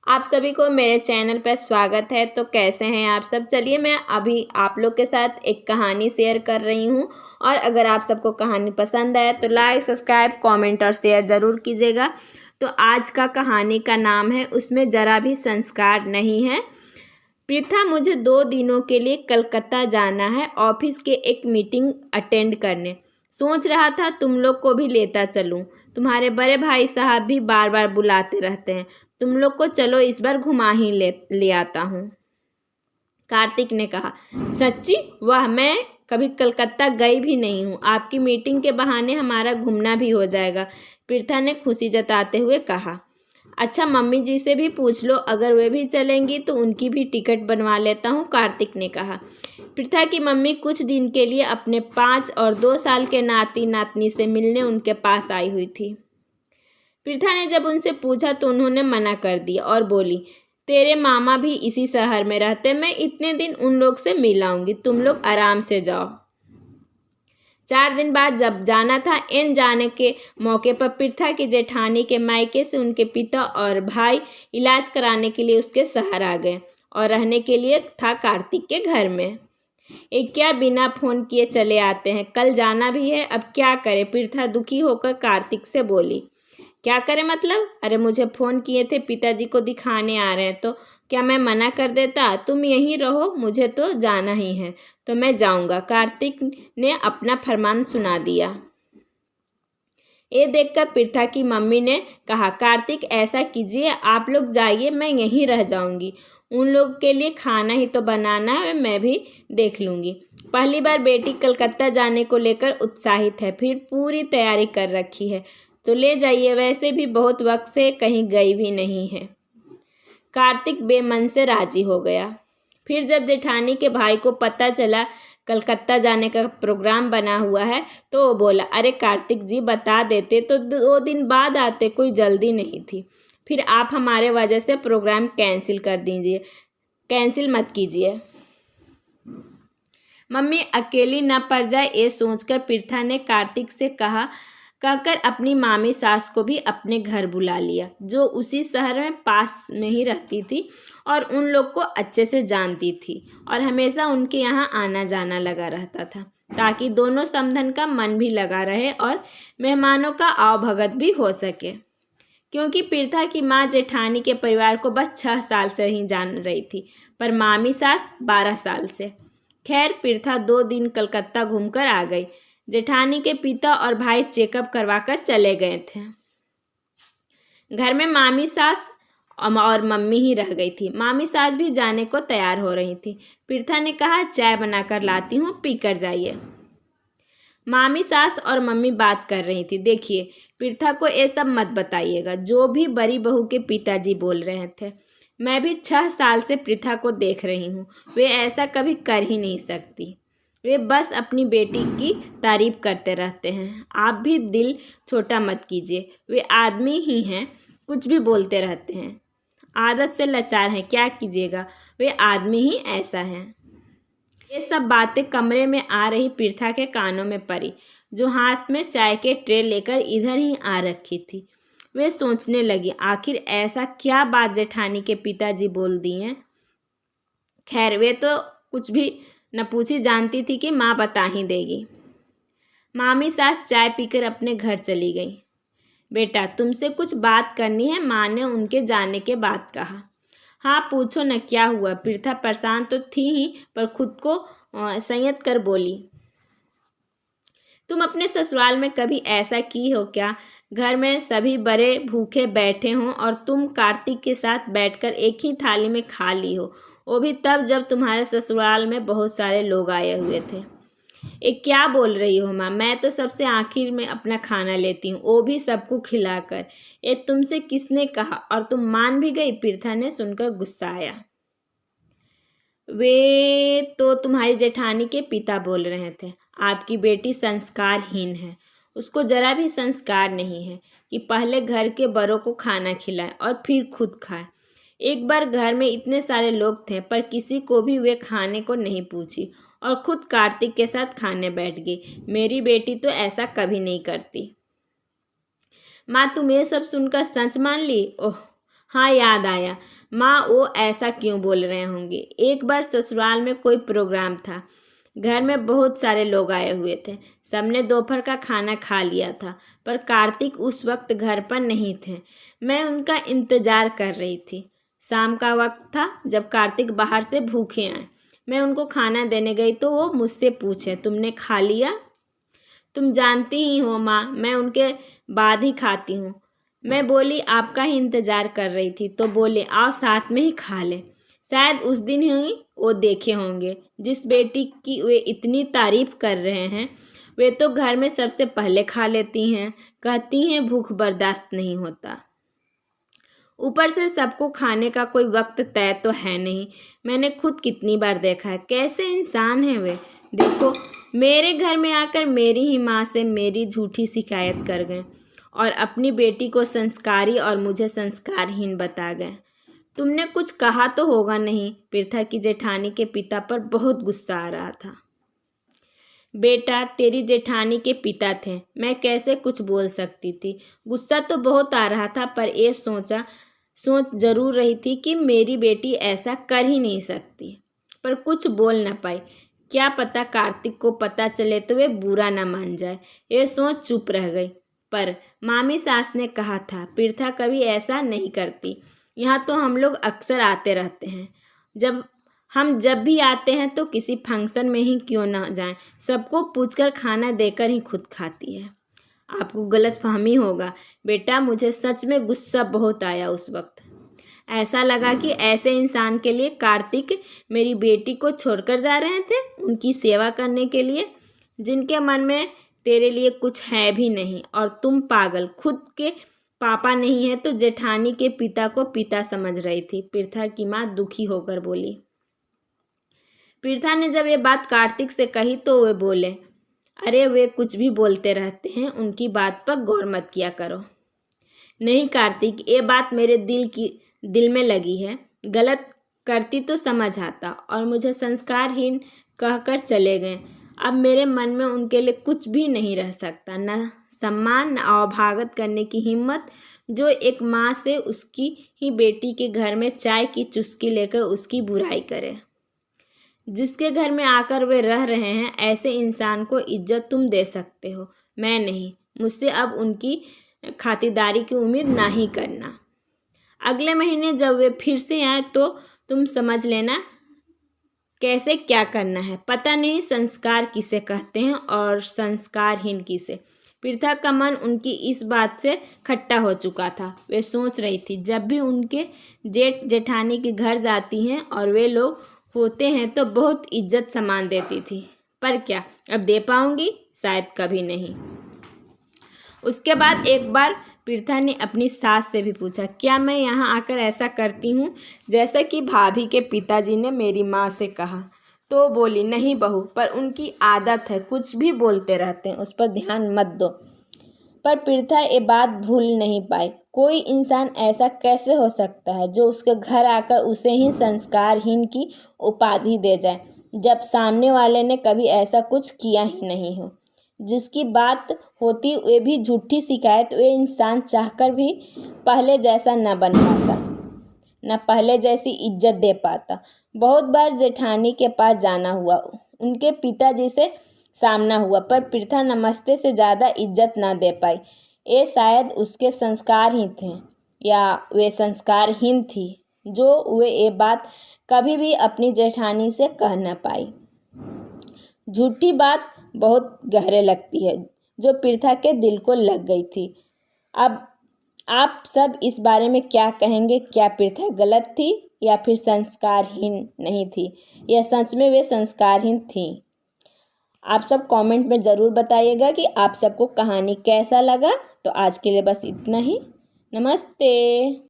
आप सभी को मेरे चैनल पर स्वागत है। तो कैसे हैं आप सब। चलिए मैं अभी आप लोग के साथ एक कहानी शेयर कर रही हूँ और अगर आप सबको कहानी पसंद आए तो लाइक सब्सक्राइब कमेंट और शेयर ज़रूर कीजिएगा। तो आज का कहानी का नाम है उसमें ज़रा भी संस्कार नहीं है। प्रीथा, मुझे 2 दिनों के लिए कलकत्ता जाना है ऑफिस के एक मीटिंग अटेंड करने। सोच रहा था तुम लोग को भी लेता चलूं। तुम्हारे बड़े भाई साहब भी बार बार बुलाते रहते हैं। तुम लोग को चलो इस बार घुमा ही ले आता हूँ। कार्तिक ने कहा, सच्ची? वाह, मैं कभी कलकत्ता गई भी नहीं हूँ। आपकी मीटिंग के बहाने हमारा घूमना भी हो जाएगा। प्रीथा ने खुशी जताते हुए कहा। अच्छा, मम्मी जी से भी पूछ लो, अगर वे भी चलेंगी तो उनकी भी टिकट बनवा लेता हूँ, कार्तिक ने कहा। प्रीथा की मम्मी कुछ दिन के लिए अपने 5 और 2 साल के नाती नातनी से मिलने उनके पास आई हुई थी। प्रीथा ने जब उनसे पूछा तो उन्होंने मना कर दिया और बोली, तेरे मामा भी इसी शहर में रहते, मैं इतने दिन उन लोग से मिल आऊंगी, तुम लोग आराम से जाओ। 4 दिन बाद जब जाना था, इन जाने के मौके पर प्रीथा की जेठानी के मायके से उनके पिता और भाई इलाज कराने के लिए उसके शहर आ गए और रहने के लिए था कार्तिक के घर में। एक क्या बिना फोन किए चले आते हैं, कल जाना भी है, अब क्या करे। प्रीथा दुखी होकर कार्तिक से बोली। क्या करे मतलब? अरे मुझे फ़ोन किए थे, पिताजी को दिखाने आ रहे हैं, तो क्या मैं मना कर देता? तुम यहीं रहो, मुझे तो जाना ही है तो मैं जाऊंगा। कार्तिक ने अपना फरमान सुना दिया। ये देखकर प्रीथा की मम्मी ने कहा, कार्तिक ऐसा कीजिए, आप लोग जाइए, मैं यहीं रह जाऊंगी। उन लोग के लिए खाना ही तो बनाना है, मैं भी देख लूँगी। पहली बार बेटी कलकत्ता जाने को लेकर उत्साहित है, फिर पूरी तैयारी कर रखी है, तो ले जाइए, वैसे भी बहुत वक्त से कहीं गई भी नहीं है। कार्तिक बेमन से राजी हो गया। फिर जब जेठानी के भाई को पता चला कलकत्ता जाने का प्रोग्राम बना हुआ है तो वो बोला, अरे कार्तिक जी, बता देते तो 2 दिन बाद आते, कोई जल्दी नहीं थी। फिर आप हमारे वजह से प्रोग्राम कैंसिल कर दीजिए, कैंसिल मत कीजिए। मम्मी अकेली न पड़ जाए, ये सोचकर प्रीथा ने कार्तिक से कहकर अपनी मामी सास को भी अपने घर बुला लिया, जो उसी शहर में पास में ही रहती थी और उन लोग को अच्छे से जानती थी और हमेशा उनके यहाँ आना जाना लगा रहता था, ताकि दोनों समधन का मन भी लगा रहे और मेहमानों का आवभगत भी हो सके। क्योंकि प्रीथा की माँ जेठानी के परिवार को बस 6 साल से ही जान रही थी, पर मामी सास 12 साल से। खैर, प्रीथा 2 दिन कलकत्ता घूमकर आ गई। जेठानी के पिता और भाई चेकअप करवाकर चले गए थे। घर में मामी सास और मम्मी ही रह गई थी। मामी सास भी जाने को तैयार हो रही थी। प्रीथा ने कहा, चाय बनाकर लाती हूँ, पीकर जाइए। मामी सास और मम्मी बात कर रही थी। देखिए, प्रीथा को ये सब मत बताइएगा, जो भी बड़ी बहू के पिताजी बोल रहे थे। मैं भी 6 साल से प्रीथा को देख रही हूँ, वे ऐसा कभी कर ही नहीं सकती। वे बस अपनी बेटी की तारीफ करते रहते हैं। आप भी दिल छोटा मत कीजिए, वे आदमी ही हैं, कुछ भी बोलते रहते हैं। आदत से लाचार हैं, क्या कीजिएगा, वे आदमी ही ऐसा हैं। ये सब बातें कमरे में आ रही प्रीथा के कानों में पड़ी, जो हाथ में चाय के ट्रे लेकर इधर ही आ रखी थी। वे सोचने लगी, आखिर ऐसा क्या बात जेठानी के पिताजी बोल दी हैं। खैर, वे तो कुछ भी न पूछी जानती थी कि माँ बता ही देगी। मामी सास चाय पीकर अपने घर चली गई। बेटा, तुमसे कुछ बात करनी है, माँ ने उनके जाने के बाद कहा। हाँ पूछो न, क्या हुआ। प्रीथा परेशान तो थी ही, पर खुद को संयत कर बोली। तुम अपने ससुराल में कभी ऐसा की हो क्या? घर में सभी बड़े भूखे बैठे हों और तुम कार्तिक के साथ बैठकर एक ही थाली में खा ली हो, वो भी तब जब तुम्हारे ससुराल में बहुत सारे लोग आए हुए थे। ये क्या बोल रही हो माँ? मैं तो सबसे आखिर में अपना खाना लेती हूँ, वो भी सबको खिलाकर। ये तुमसे किसने कहा? और तुम मान भी गई? प्रीथा ने सुनकर गुस्सा आया। वे तो तुम्हारी जेठानी के पिता बोल रहे थे। आपकी बेटी संस्कारहीन है, उसको जरा भी संस्कार नहीं है कि पहले घर के बड़ों को खाना खिलाए और फिर खुद खाए। एक बार घर में इतने सारे लोग थे, पर किसी को भी वे खाने को नहीं पूछी और खुद कार्तिक के साथ खाने बैठ गई। मेरी बेटी तो ऐसा कभी नहीं करती। माँ, तुम ये सब सुनकर सच मान ली? ओह, हाँ याद आया, माँ वो ऐसा क्यों बोल रहे होंगे। एक बार ससुराल में कोई प्रोग्राम था, घर में बहुत सारे लोग आए हुए थे। सबने दोपहर का खाना खा लिया था, पर कार्तिक उस वक्त घर पर नहीं थे। मैं उनका इंतज़ार कर रही थी। शाम का वक्त था जब कार्तिक बाहर से भूखे आए। मैं उनको खाना देने गई तो वो मुझसे पूछे, तुमने खा लिया? तुम जानती ही हो माँ, मैं उनके बाद ही खाती हूँ। मैं बोली आपका ही इंतज़ार कर रही थी। तो बोले आओ साथ में ही खा ले। शायद उस दिन ही वो देखे होंगे जिस बेटी की वे इतनी तारीफ कर रहे हैं, वे तो घर में सबसे पहले खा लेती हैं। कहती हैं भूख बर्दाश्त नहीं होता। ऊपर से सबको खाने का कोई वक्त तय तो है नहीं। मैंने खुद कितनी बार देखा है, कैसे इंसान हैं वे। देखो, मेरे घर में आकर मेरी ही माँ से मेरी झूठी शिकायत कर गए और अपनी बेटी को संस्कारी और मुझे संस्कारहीन बता गए। तुमने कुछ कहा तो होगा नहीं। पृथा की जेठानी के पिता पर बहुत गुस्सा आ रहा था। बेटा, तेरी जेठानी के पिता थे, मैं कैसे कुछ बोल सकती थी। गुस्सा तो बहुत आ रहा था, पर ये सोच जरूर रही थी कि मेरी बेटी ऐसा कर ही नहीं सकती, पर कुछ बोल न पाई। क्या पता कार्तिक को पता चले तो वे बुरा न मान जाए, ये सोच चुप रह गई। पर मामी सास ने कहा था पृथा कभी ऐसा नहीं करती। यहाँ तो हम लोग अक्सर आते रहते हैं। जब भी आते हैं तो किसी फंक्शन में ही क्यों ना जाएं, सबको पूछकर खाना देकर ही खुद खाती है। आपको गलतफहमी होगा बेटा, मुझे सच में गुस्सा बहुत आया उस वक्त। ऐसा लगा कि ऐसे इंसान के लिए कार्तिक मेरी बेटी को छोड़कर जा रहे थे, उनकी सेवा करने के लिए, जिनके मन में तेरे लिए कुछ है भी नहीं। और तुम पागल, खुद के पापा नहीं है तो जेठानी के पिता को पिता समझ रही थी। पृथा की माँ दुखी होकर बोली। पृथा ने जब ये बात कार्तिक से कही तो वे बोले, अरे वे कुछ भी बोलते रहते हैं, उनकी बात पर गौर मत किया करो। नहीं कार्तिक, ये बात मेरे दिल में लगी है। गलत करती तो समझ आता और मुझे संस्कारहीन कहकर चले गए। अब मेरे मन में उनके लिए कुछ भी नहीं रह सकता, न सम्मान न अवभागत करने की हिम्मत, जो एक माँ से उसकी ही बेटी के घर में चाय की चुस्की लेकर उसकी बुराई करे। जिसके घर में आकर वे रह रहे हैं, ऐसे इंसान को इज्जत तुम दे सकते हो, मैं नहीं। मुझसे अब उनकी खातिरदारी की उम्मीद ना ही करना। अगले महीने जब वे फिर से आए तो तुम समझ लेना कैसे क्या करना है। पता नहीं संस्कार किसे कहते हैं और संस्कारहीन किसे। पृथा का मन उनकी इस बात से खट्टा हो चुका था। वे सोच रही थी जब भी उनके जेठ जेठानी के घर जाती हैं और वे लोग होते हैं तो बहुत इज्जत सामान देती थी, पर क्या अब दे पाऊंगी? शायद कभी नहीं। उसके बाद एक बार पृथा ने अपनी सास से भी पूछा, क्या मैं यहाँ आकर ऐसा करती हूँ जैसा कि भाभी के पिताजी ने मेरी माँ से कहा? तो बोली, नहीं बहू, पर उनकी आदत है, कुछ भी बोलते रहते हैं, उस पर ध्यान मत दो। पर पृथा ये बात भूल नहीं पाई। कोई इंसान ऐसा कैसे हो सकता है जो उसके घर आकर उसे ही संस्कारहीन की उपाधि दे जाए, जब सामने वाले ने कभी ऐसा कुछ किया ही नहीं हो। जिसकी बात होती वे भी झूठी शिकायत, वे इंसान चाहकर भी पहले जैसा न बन पाता, न पहले जैसी इज्जत दे पाता। बहुत बार जेठानी के पास जाना हुआ, उनके पिताजी से सामना हुआ, पर पृथा नमस्ते से ज़्यादा इज्जत ना दे पाई। ये शायद उसके संस्कार ही थे या वे संस्कारहीन थी, जो वे ये बात कभी भी अपनी जेठानी से कह न पाई। झूठी बात बहुत गहरे लगती है, जो पृथा के दिल को लग गई थी। अब आप सब इस बारे में क्या कहेंगे? क्या पृथा गलत थी या फिर संस्कारहीन नहीं थी, या सच में वे संस्कारहीन थी? आप सब कमेंट में ज़रूर बताइएगा कि आप सबको कहानी कैसा लगा। तो आज के लिए बस इतना ही। नमस्ते।